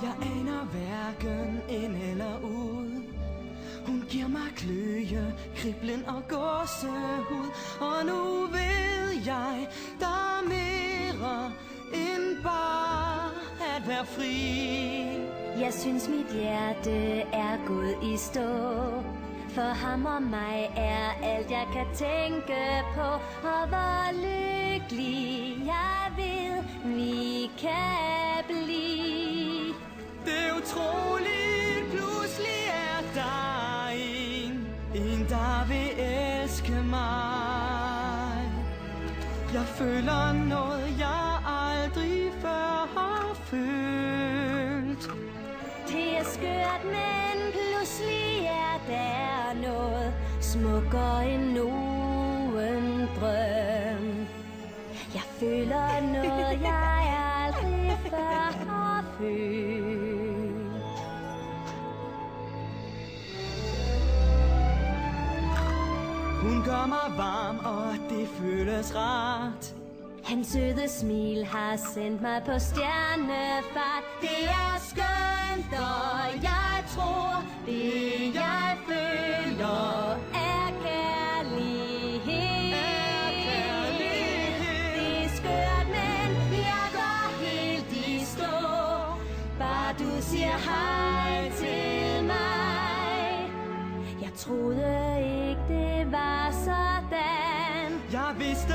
Jeg aner hverken ind eller ud. Hun giver mig kløje, kriblen og gåsehud. Og nu ved jeg, der er mere end bare at være fri. Jeg synes mit hjerte er gået i stå. For ham og mig er alt jeg kan tænke på. Og hvor lykkelig jeg ved vi kan blive. Det er utroligt, pludselig er der en der vil elske mig. Jeg føler noget, jeg aldrig før har følt. Det er skørt, men pludselig er der noget smukkere end nogen drøm. Jeg føler noget, jeg aldrig før har følt. Hun gør mig varm, og det føles rart. Hans søde smil har sendt mig på stjernefart. Det er skønt, og jeg tror, det jeg føler er kærlighed. Det er skørt, men jeg går helt i stå. Bare du siger hej til mig. Jeg troede ikke, det var sådan. Jeg vidste